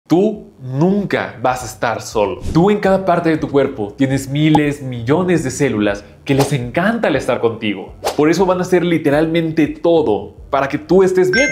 Tú nunca vas a estar solo. Tú en cada parte de tu cuerpo tienes miles, millones de células que les encanta el estar contigo. Por eso van a hacer literalmente todo para que tú estés bien.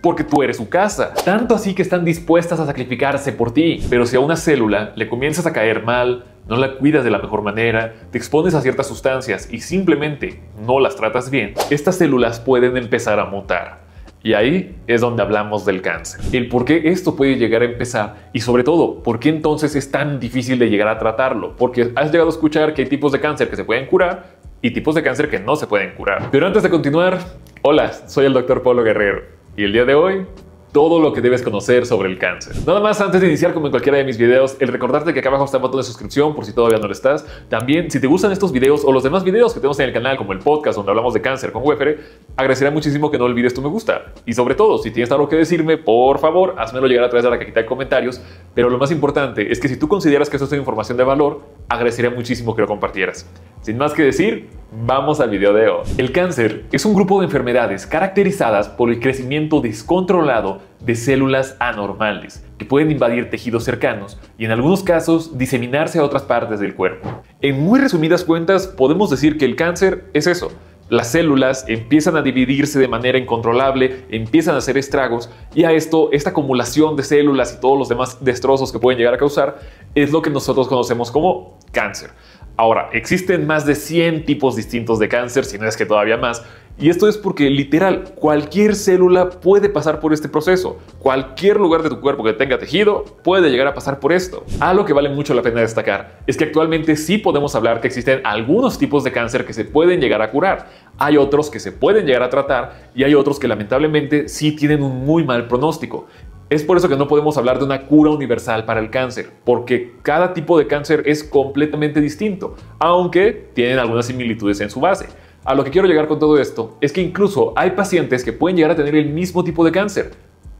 Porque tú eres su casa. Tanto así que están dispuestas a sacrificarse por ti. Pero si a una célula le comienzas a caer mal, no la cuidas de la mejor manera, te expones a ciertas sustancias y simplemente no las tratas bien, estas células pueden empezar a mutar. Y ahí es donde hablamos del cáncer. El por qué esto puede llegar a empezar y sobre todo, por qué entonces es tan difícil de llegar a tratarlo. Porque has llegado a escuchar que hay tipos de cáncer que se pueden curar y tipos de cáncer que no se pueden curar. Pero antes de continuar, hola, soy el Dr. Polo Guerrero y el día de hoy, todo lo que debes conocer sobre el cáncer. Nada más antes de iniciar como en cualquiera de mis videos, el recordarte que acá abajo está el botón de suscripción por si todavía no lo estás. También, si te gustan estos videos o los demás videos que tenemos en el canal, como el podcast donde hablamos de cáncer con Wefere, agradecería muchísimo que no olvides tu me gusta. Y sobre todo, si tienes algo que decirme, por favor, házmelo llegar a través de la cajita de comentarios. Pero lo más importante es que si tú consideras que esto es una información de valor, agradecería muchísimo que lo compartieras. Sin más que decir, vamos al video de hoy. El cáncer es un grupo de enfermedades caracterizadas por el crecimiento descontrolado de células anormales que pueden invadir tejidos cercanos y en algunos casos diseminarse a otras partes del cuerpo. En muy resumidas cuentas, podemos decir que el cáncer es eso. Las células empiezan a dividirse de manera incontrolable, empiezan a hacer estragos y a esto, esta acumulación de células y todos los demás destrozos que pueden llegar a causar es lo que nosotros conocemos como cáncer. Ahora, existen más de 100 tipos distintos de cáncer, si no es que todavía más, y esto es porque literal cualquier célula puede pasar por este proceso. Cualquier lugar de tu cuerpo que tenga tejido puede llegar a pasar por esto. Algo que vale mucho la pena destacar es que actualmente sí podemos hablar que existen algunos tipos de cáncer que se pueden llegar a curar. Hay otros que se pueden llegar a tratar y hay otros que lamentablemente sí tienen un muy mal pronóstico. Es por eso que no podemos hablar de una cura universal para el cáncer, porque cada tipo de cáncer es completamente distinto, aunque tienen algunas similitudes en su base. A lo que quiero llegar con todo esto es que incluso hay pacientes que pueden llegar a tener el mismo tipo de cáncer,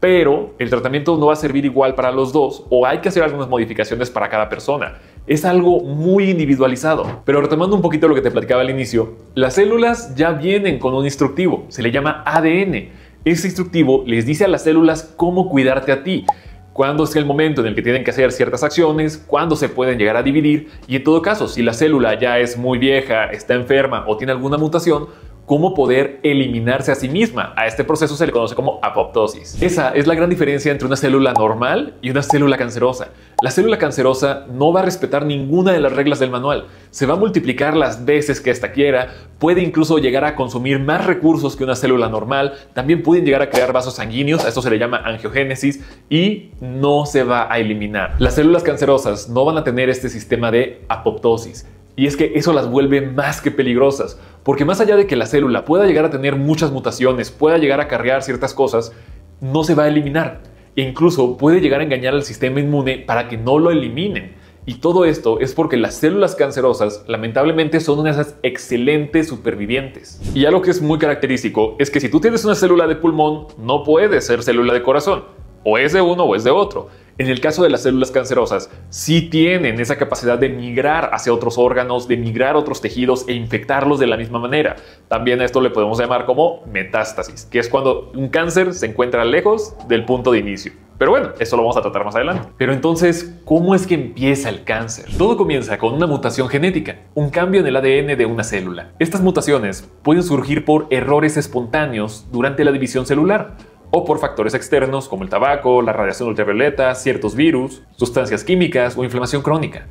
pero el tratamiento no va a servir igual para los dos o hay que hacer algunas modificaciones para cada persona. Es algo muy individualizado. Pero retomando un poquito lo que te platicaba al inicio, las células ya vienen con un instructivo, se le llama ADN. Ese instructivo les dice a las células cómo cuidarte a ti, cuándo es el momento en el que tienen que hacer ciertas acciones, cuándo se pueden llegar a dividir y en todo caso, si la célula ya es muy vieja, está enferma o tiene alguna mutación, cómo poder eliminarse a sí misma. A este proceso se le conoce como apoptosis. Esa es la gran diferencia entre una célula normal y una célula cancerosa. La célula cancerosa no va a respetar ninguna de las reglas del manual. Se va a multiplicar las veces que ésta quiera, puede incluso llegar a consumir más recursos que una célula normal, también pueden llegar a crear vasos sanguíneos, a esto se le llama angiogénesis, y no se va a eliminar. Las células cancerosas no van a tener este sistema de apoptosis. Y es que eso las vuelve más que peligrosas, porque más allá de que la célula pueda llegar a tener muchas mutaciones, pueda llegar a acarrear ciertas cosas, no se va a eliminar. E incluso puede llegar a engañar al sistema inmune para que no lo eliminen. Y todo esto es porque las células cancerosas lamentablemente son una de esas excelentes supervivientes. Y algo que es muy característico es que si tú tienes una célula de pulmón, no puede ser célula de corazón. O es de uno o es de otro. En el caso de las células cancerosas, sí tienen esa capacidad de migrar hacia otros órganos, de migrar a otros tejidos e infectarlos de la misma manera. También a esto le podemos llamar como metástasis, que es cuando un cáncer se encuentra lejos del punto de inicio. Pero bueno, eso lo vamos a tratar más adelante. Pero entonces, ¿cómo es que empieza el cáncer? Todo comienza con una mutación genética, un cambio en el ADN de una célula. Estas mutaciones pueden surgir por errores espontáneos durante la división celular, o por factores externos como el tabaco, la radiación ultravioleta, ciertos virus, sustancias químicas o inflamación crónica.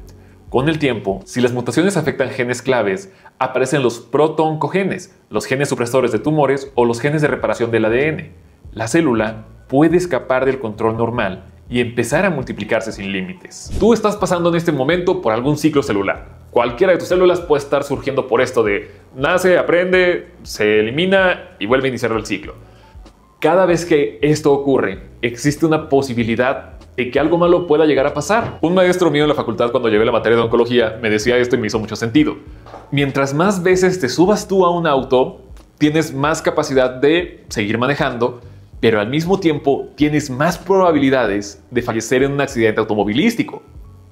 Con el tiempo, si las mutaciones afectan genes claves, aparecen los protooncogenes, los genes supresores de tumores o los genes de reparación del ADN. La célula puede escapar del control normal y empezar a multiplicarse sin límites. Tú estás pasando en este momento por algún ciclo celular. Cualquiera de tus células puede estar surgiendo por esto de nace, aprende, se elimina y vuelve a iniciar el ciclo. Cada vez que esto ocurre, existe una posibilidad de que algo malo pueda llegar a pasar. Un maestro mío en la facultad, cuando llevé la materia de oncología, me decía esto y me hizo mucho sentido. Mientras más veces te subas tú a un auto, tienes más capacidad de seguir manejando, pero al mismo tiempo tienes más probabilidades de fallecer en un accidente automovilístico,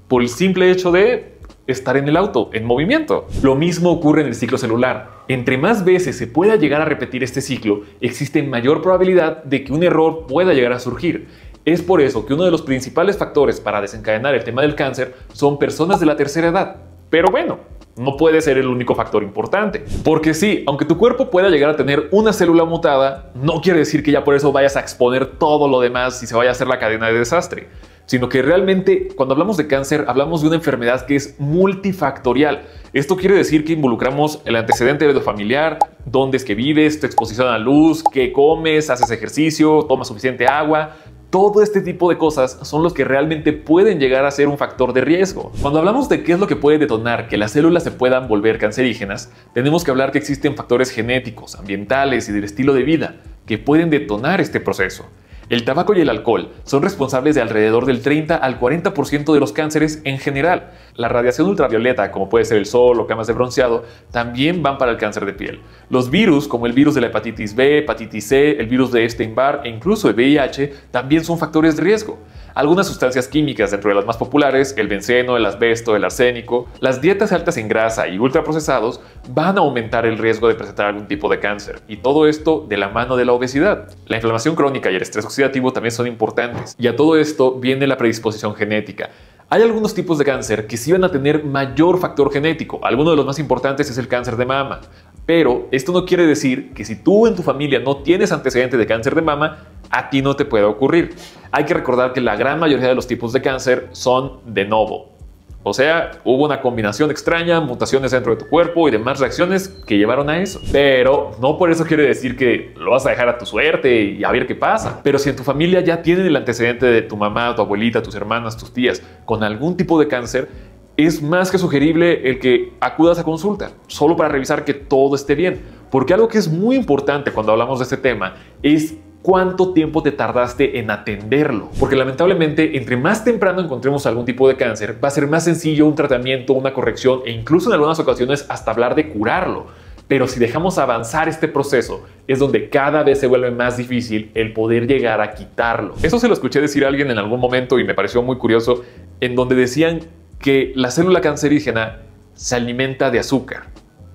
por el simple hecho de estar en el auto, en movimiento. Lo mismo ocurre en el ciclo celular. Entre más veces se pueda llegar a repetir este ciclo, existe mayor probabilidad de que un error pueda llegar a surgir. Es por eso que uno de los principales factores para desencadenar el tema del cáncer son personas de la tercera edad. Pero bueno, no puede ser el único factor importante. Porque sí, aunque tu cuerpo pueda llegar a tener una célula mutada, no quiere decir que ya por eso vayas a exponer todo lo demás y se vaya a hacer la cadena de desastre. Sino que realmente cuando hablamos de cáncer hablamos de una enfermedad que es multifactorial. Esto quiere decir que involucramos el antecedente de lo familiar, dónde es que vives, tu exposición a la luz, qué comes, haces ejercicio, tomas suficiente agua. Todo este tipo de cosas son los que realmente pueden llegar a ser un factor de riesgo. Cuando hablamos de qué es lo que puede detonar que las células se puedan volver cancerígenas, tenemos que hablar que existen factores genéticos, ambientales y del estilo de vida que pueden detonar este proceso. El tabaco y el alcohol son responsables de alrededor del 30 al 40% de los cánceres en general. La radiación ultravioleta, como puede ser el sol o camas de bronceado, también van para el cáncer de piel. Los virus, como el virus de la hepatitis B, hepatitis C, el virus de Epstein-Barr e incluso el VIH, también son factores de riesgo. Algunas sustancias químicas, dentro de las más populares, el benceno, el asbesto, el arsénico, las dietas altas en grasa y ultraprocesados van a aumentar el riesgo de presentar algún tipo de cáncer. Y todo esto de la mano de la obesidad. La inflamación crónica y el estrés oxidativo también son importantes. Y a todo esto viene la predisposición genética. Hay algunos tipos de cáncer que sí van a tener mayor factor genético. Alguno de los más importantes es el cáncer de mama. Pero esto no quiere decir que si tú en tu familia no tienes antecedentes de cáncer de mama, a ti no te puede ocurrir. Hay que recordar que la gran mayoría de los tipos de cáncer son de novo. O sea, hubo una combinación extraña, mutaciones dentro de tu cuerpo y demás reacciones que llevaron a eso. Pero no por eso quiere decir que lo vas a dejar a tu suerte y a ver qué pasa. Pero si en tu familia ya tienen el antecedente de tu mamá, tu abuelita, tus hermanas, tus tías con algún tipo de cáncer, es más que sugerible el que acudas a consulta, solo para revisar que todo esté bien. Porque algo que es muy importante cuando hablamos de este tema es cuánto tiempo te tardaste en atenderlo. Porque lamentablemente, entre más temprano encontremos algún tipo de cáncer, va a ser más sencillo un tratamiento, una corrección e incluso en algunas ocasiones hasta hablar de curarlo. Pero si dejamos avanzar este proceso, es donde cada vez se vuelve más difícil el poder llegar a quitarlo. Eso se lo escuché decir a alguien en algún momento y me pareció muy curioso, en donde decían que la célula cancerígena se alimenta de azúcar.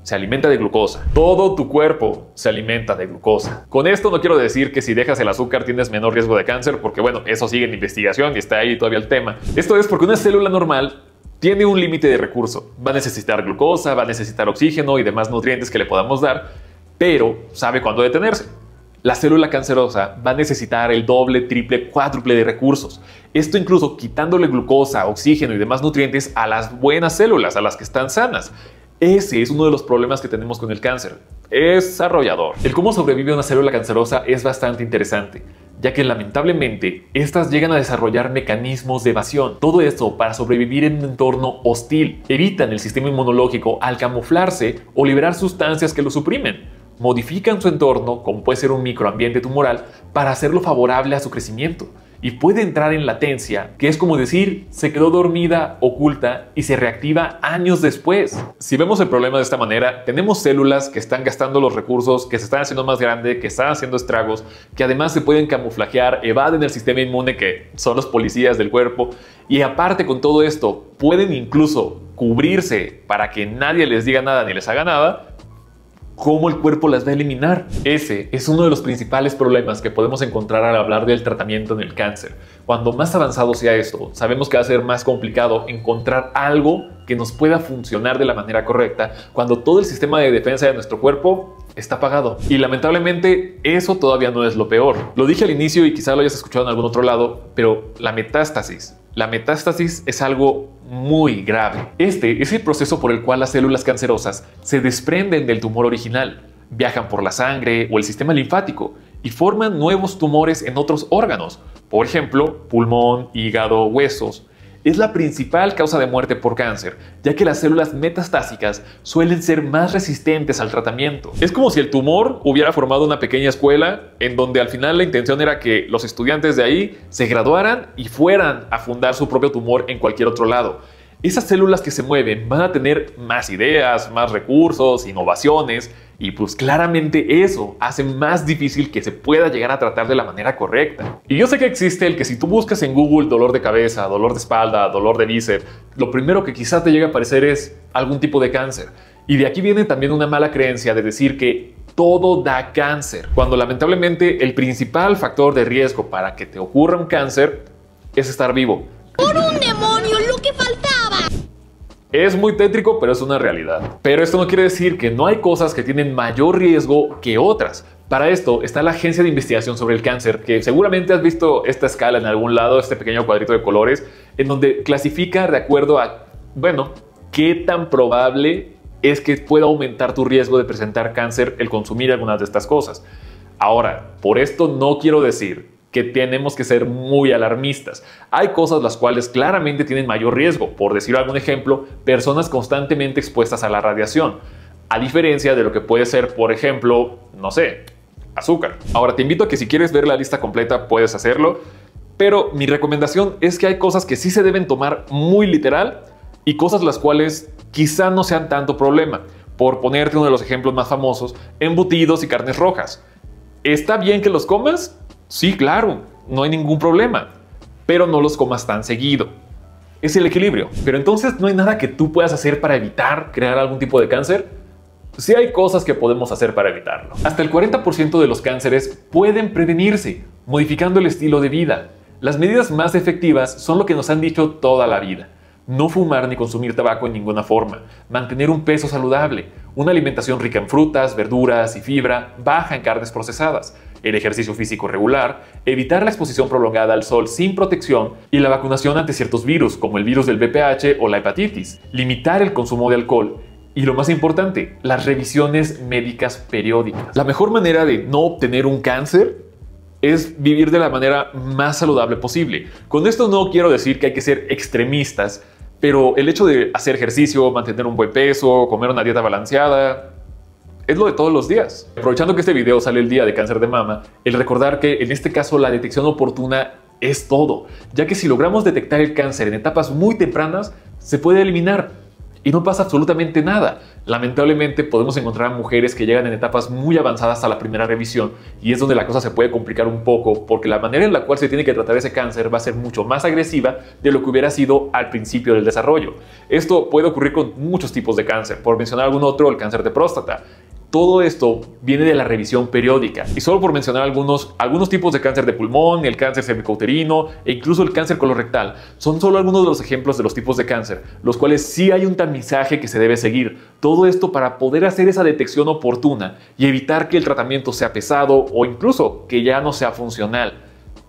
Se alimenta de glucosa. Todo tu cuerpo se alimenta de glucosa. Con esto no quiero decir que si dejas el azúcar tienes menor riesgo de cáncer, porque bueno, eso sigue en investigación y está ahí todavía el tema. Esto es porque una célula normal tiene un límite de recurso. Va a necesitar glucosa, va a necesitar oxígeno y demás nutrientes que le podamos dar, pero sabe cuándo detenerse. La célula cancerosa va a necesitar el doble, triple, cuádruple de recursos. Esto incluso quitándole glucosa, oxígeno y demás nutrientes a las buenas células, a las que están sanas. Ese es uno de los problemas que tenemos con el cáncer. Es arrollador. El cómo sobrevive una célula cancerosa es bastante interesante, ya que lamentablemente estas llegan a desarrollar mecanismos de evasión. Todo esto para sobrevivir en un entorno hostil. Evitan el sistema inmunológico al camuflarse o liberar sustancias que lo suprimen. Modifican su entorno, como puede ser un microambiente tumoral, para hacerlo favorable a su crecimiento. Y puede entrar en latencia, que es como decir, se quedó dormida, oculta y se reactiva años después. Si vemos el problema de esta manera, tenemos células que están gastando los recursos, que se están haciendo más grandes, que están haciendo estragos, que además se pueden camuflajear, evaden el sistema inmune, que son los policías del cuerpo, y aparte con todo esto, pueden incluso cubrirse para que nadie les diga nada ni les haga nada. ¿Cómo el cuerpo las va a eliminar? Ese es uno de los principales problemas que podemos encontrar al hablar del tratamiento en el cáncer. Cuando más avanzado sea esto, sabemos que va a ser más complicado encontrar algo que nos pueda funcionar de la manera correcta cuando todo el sistema de defensa de nuestro cuerpo está apagado. Y lamentablemente eso todavía no es lo peor. Lo dije al inicio y quizá lo hayas escuchado en algún otro lado, pero la metástasis. La metástasis es algo muy grave. Este es el proceso por el cual las células cancerosas se desprenden del tumor original, viajan por la sangre o el sistema linfático y forman nuevos tumores en otros órganos, por ejemplo, pulmón, hígado, huesos. Es la principal causa de muerte por cáncer, ya que las células metastásicas suelen ser más resistentes al tratamiento. Es como si el tumor hubiera formado una pequeña escuela en donde al final la intención era que los estudiantes de ahí se graduaran y fueran a fundar su propio tumor en cualquier otro lado. Esas células que se mueven van a tener más ideas, más recursos, innovaciones, y pues claramente eso hace más difícil que se pueda llegar a tratar de la manera correcta. Y yo sé que existe el que si tú buscas en Google dolor de cabeza, dolor de espalda, dolor de bíceps, lo primero que quizás te llegue a aparecer es algún tipo de cáncer. Y de aquí viene también una mala creencia de decir que todo da cáncer, cuando lamentablemente el principal factor de riesgo para que te ocurra un cáncer es estar vivo. ¡Por un demonio, lo que faltaba! Es muy tétrico, pero es una realidad. Pero esto no quiere decir que no hay cosas que tienen mayor riesgo que otras. Para esto está la Agencia de Investigación sobre el Cáncer, que seguramente has visto esta escala en algún lado, este pequeño cuadrito de colores, en donde clasifica de acuerdo a, bueno, qué tan probable es que pueda aumentar tu riesgo de presentar cáncer el consumir algunas de estas cosas. Ahora, por esto no quiero decir que tenemos que ser muy alarmistas. Hay cosas las cuales claramente tienen mayor riesgo. Por decir algún ejemplo, personas constantemente expuestas a la radiación, a diferencia de lo que puede ser, por ejemplo, no sé, azúcar. Ahora te invito a que si quieres ver la lista completa puedes hacerlo, pero mi recomendación es que hay cosas que sí se deben tomar muy literal y cosas las cuales quizá no sean tanto problema. Por ponerte uno de los ejemplos más famosos, embutidos y carnes rojas. ¿Está bien que los comas? Sí, claro, no hay ningún problema, pero no los comas tan seguido. Es el equilibrio. Pero entonces, ¿no hay nada que tú puedas hacer para evitar crear algún tipo de cáncer? Sí hay cosas que podemos hacer para evitarlo. Hasta el 40% de los cánceres pueden prevenirse, modificando el estilo de vida. Las medidas más efectivas son lo que nos han dicho toda la vida. No fumar ni consumir tabaco en ninguna forma, mantener un peso saludable, una alimentación rica en frutas, verduras y fibra, baja en carnes procesadas, el ejercicio físico regular, evitar la exposición prolongada al sol sin protección y la vacunación ante ciertos virus como el virus del VPH o la hepatitis, limitar el consumo de alcohol y lo más importante, las revisiones médicas periódicas. La mejor manera de no obtener un cáncer es vivir de la manera más saludable posible. Con esto no quiero decir que hay que ser extremistas, pero el hecho de hacer ejercicio, mantener un buen peso, comer una dieta balanceada, es lo de todos los días. Aprovechando que este video sale el día de cáncer de mama, el recordar que en este caso la detección oportuna es todo, ya que si logramos detectar el cáncer en etapas muy tempranas, se puede eliminar y no pasa absolutamente nada. Lamentablemente podemos encontrar mujeres que llegan en etapas muy avanzadas a la primera revisión y es donde la cosa se puede complicar un poco porque la manera en la cual se tiene que tratar ese cáncer va a ser mucho más agresiva de lo que hubiera sido al principio del desarrollo. Esto puede ocurrir con muchos tipos de cáncer, por mencionar algún otro, el cáncer de próstata. Todo esto viene de la revisión periódica. Y solo por mencionar algunos tipos de cáncer de pulmón, el cáncer cervicouterino e incluso el cáncer colorectal, son solo algunos de los ejemplos de los tipos de cáncer, los cuales sí hay un tamizaje que se debe seguir. Todo esto para poder hacer esa detección oportuna y evitar que el tratamiento sea pesado o incluso que ya no sea funcional.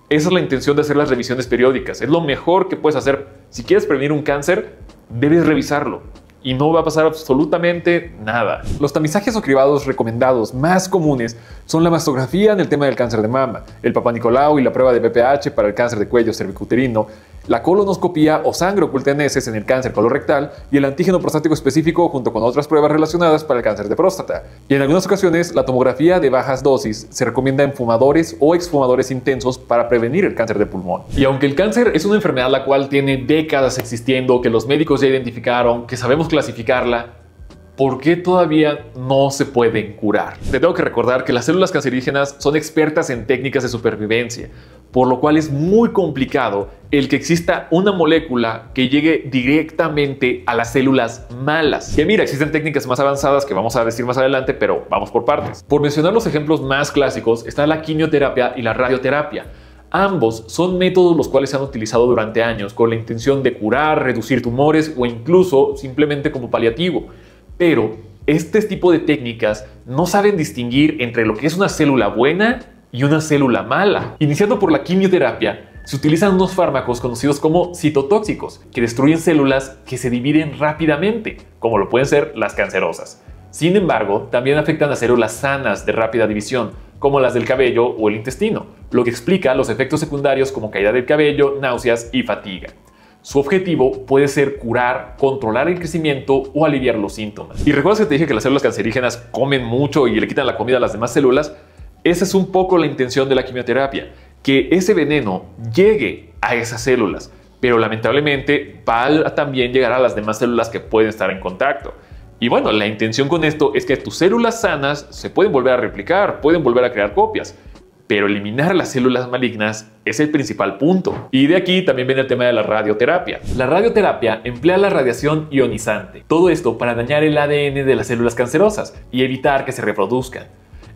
Esa es la intención de hacer las revisiones periódicas. Es lo mejor que puedes hacer. Si quieres prevenir un cáncer, debes revisarlo. Y no va a pasar absolutamente nada. Los tamizajes o cribados recomendados más comunes son la mastografía en el tema del cáncer de mama, el Papá Nicolau y la prueba de VPH para el cáncer de cuello cervicouterino, la colonoscopía o sangre oculta en heces en el cáncer colorectal y el antígeno prostático específico junto con otras pruebas relacionadas para el cáncer de próstata. Y en algunas ocasiones, la tomografía de bajas dosis se recomienda en fumadores o exfumadores intensos para prevenir el cáncer de pulmón. Y aunque el cáncer es una enfermedad la cual tiene décadas existiendo, que los médicos ya identificaron, que sabemos clasificarla, ¿por qué todavía no se pueden curar? Te tengo que recordar que las células cancerígenas son expertas en técnicas de supervivencia, por lo cual es muy complicado el que exista una molécula que llegue directamente a las células malas. Que mira, existen técnicas más avanzadas que vamos a decir más adelante, pero vamos por partes. Por mencionar los ejemplos más clásicos, está la quimioterapia y la radioterapia. Ambos son métodos los cuales se han utilizado durante años con la intención de curar, reducir tumores o incluso simplemente como paliativo. Pero este tipo de técnicas no saben distinguir entre lo que es una célula buena y una célula mala. Iniciando por la quimioterapia, se utilizan unos fármacos conocidos como citotóxicos que destruyen células que se dividen rápidamente, como lo pueden ser las cancerosas. Sin embargo, también afectan a células sanas de rápida división, como las del cabello o el intestino, lo que explica los efectos secundarios como caída del cabello, náuseas y fatiga. Su objetivo puede ser curar, controlar el crecimiento o aliviar los síntomas. Y recuerdas que te dije que las células cancerígenas comen mucho y le quitan la comida a las demás células. Esa es un poco la intención de la quimioterapia, que ese veneno llegue a esas células, pero lamentablemente va a también llegar a las demás células que pueden estar en contacto. Y bueno, la intención con esto es que tus células sanas se pueden volver a replicar, pueden volver a crear copias, pero eliminar las células malignas es el principal punto. Y de aquí también viene el tema de la radioterapia. La radioterapia emplea la radiación ionizante. Todo esto para dañar el ADN de las células cancerosas y evitar que se reproduzcan.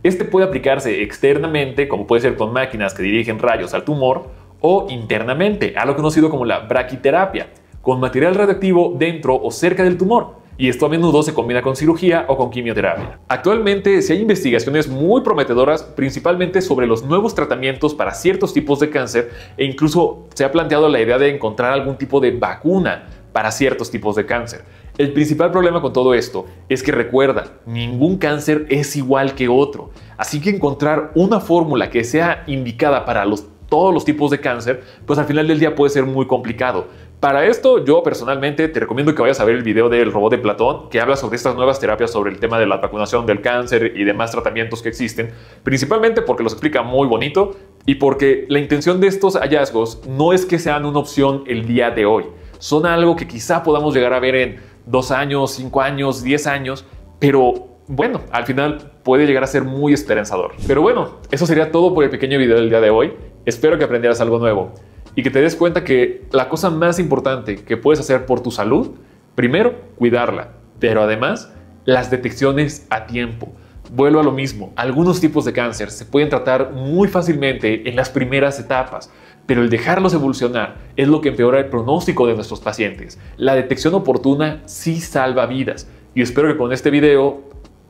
Este puede aplicarse externamente, como puede ser con máquinas que dirigen rayos al tumor, o internamente, a lo conocido como la braquiterapia, con material radioactivo dentro o cerca del tumor. Y esto a menudo se combina con cirugía o con quimioterapia. Actualmente sí hay investigaciones muy prometedoras, principalmente sobre los nuevos tratamientos para ciertos tipos de cáncer, e incluso se ha planteado la idea de encontrar algún tipo de vacuna para ciertos tipos de cáncer. El principal problema con todo esto es que recuerda, ningún cáncer es igual que otro, así que encontrar una fórmula que sea indicada para todos los tipos de cáncer, pues al final del día puede ser muy complicado. Para esto, yo personalmente te recomiendo que vayas a ver el video del robot de Platón, que habla sobre estas nuevas terapias, sobre el tema de la vacunación del cáncer y demás tratamientos que existen, principalmente porque los explica muy bonito y porque la intención de estos hallazgos no es que sean una opción el día de hoy. Son algo que quizá podamos llegar a ver en 2 años, 5 años, 10 años, pero bueno, al final puede llegar a ser muy esperanzador. Pero bueno, eso sería todo por el pequeño video del día de hoy. Espero que aprendieras algo nuevo y que te des cuenta que la cosa más importante que puedes hacer por tu salud, primero, cuidarla, pero además, las detecciones a tiempo. Vuelvo a lo mismo, algunos tipos de cáncer se pueden tratar muy fácilmente en las primeras etapas, pero el dejarlos evolucionar es lo que empeora el pronóstico de nuestros pacientes. La detección oportuna sí salva vidas y espero que con este video,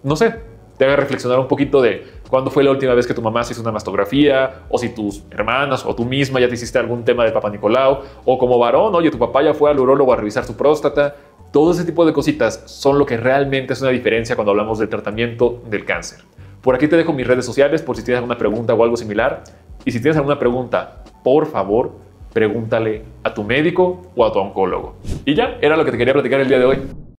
no sé, te haga reflexionar un poquito de cuándo fue la última vez que tu mamá se hizo una mastografía, o si tus hermanas o tú misma ya te hiciste algún tema de Papá Nicolau, o como varón, oye, tu papá ya fue al urólogo a revisar su próstata. Todo ese tipo de cositas son lo que realmente es una diferencia cuando hablamos del tratamiento del cáncer. Por aquí te dejo mis redes sociales por si tienes alguna pregunta o algo similar. Y si tienes alguna pregunta, por favor, pregúntale a tu médico o a tu oncólogo. Y ya, era lo que te quería platicar el día de hoy.